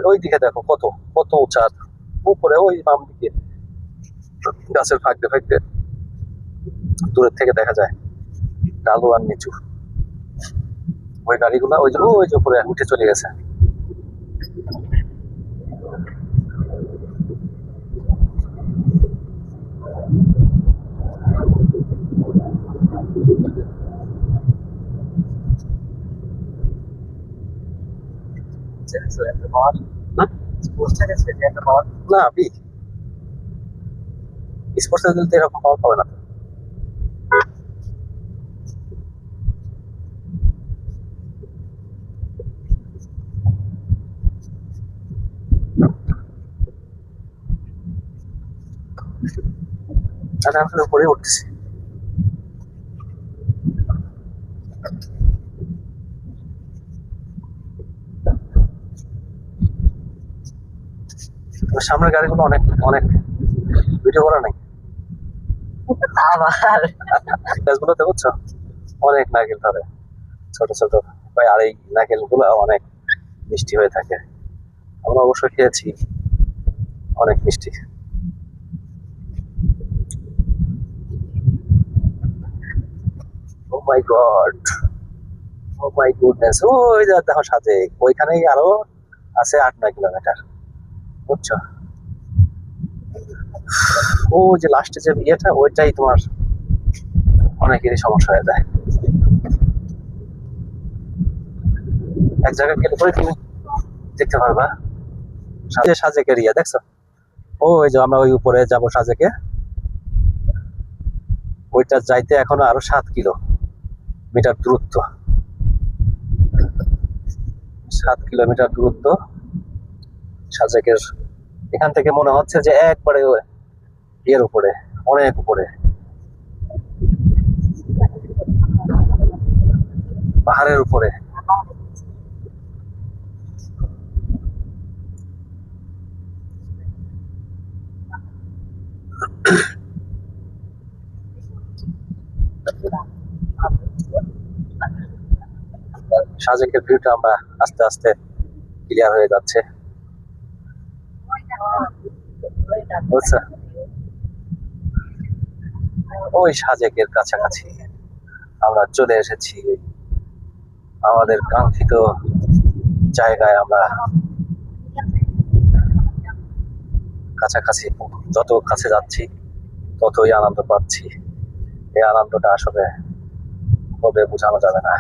ওই দিকে দেখো কত কত উঁচা, উপরে ওই বাম দিকে গাছের ফাঁকতে ফাঁকতে দূরের থেকে দেখা যায় ঢালু আর নিচু। ওই গাড়িগুলা ওই যে উপরে উঠে চলে গেছে। না স্পোর্টস দিলে তো এরকম পাওয়ার পাবে না। আমি আসলে উপরে উঠতেছি। সামনের গাড়িগুলো অনেক অনেক ভিডিও করা নাই আবার গাছগুলোতে, বুঝছো, অনেক নারকেল ধরে ছোট ছোট। আর এই নারকেল গুলো অনেক মিষ্টি হয়ে থাকে। আমরা অবশ্য খেয়েছি, অনেক মিষ্টি। ও মাই গড, ও মাই গুডনেস। ওই যে দেখো সাথে ওইখানেই আরো আছে 8-9 কিলোমিটার, বুঝছো। ও যে লাস্টে যে ইয়েটা, ওইটাই তোমার অনেকেরই সমস্যা হয়ে যায়। এক জায়গায় গেলে পরে তুমি দেখতে পারবা সাজেক এরিয়া, দেখছো। ওই যে আমরা ওই উপরে যাবো সাজেকে, ওইটা যাইতে এখনো আরো 7 কিলোমিটার দূরত্ব। 7 কিলোমিটার দূরত্ব সাজেকের। এখান থেকে মনে হচ্ছে যে একবারে এর উপরে, অনেক উপরে, পাহাড়ের উপরে। সাজেকের ভিউটা আমরা আস্তে আস্তে ক্লিয়ার হয়ে যাচ্ছে, বুঝছো। ওই সাজেকের কাছাকাছি আমরা চলে এসেছি, আমাদের কাঙ্ক্ষিত জায়গায় আমরা কাছাকাছি। যত কাছে যাচ্ছি ততই আনন্দ পাচ্ছি। এই আনন্দটা আসলে বলে বোঝানো যাবে না।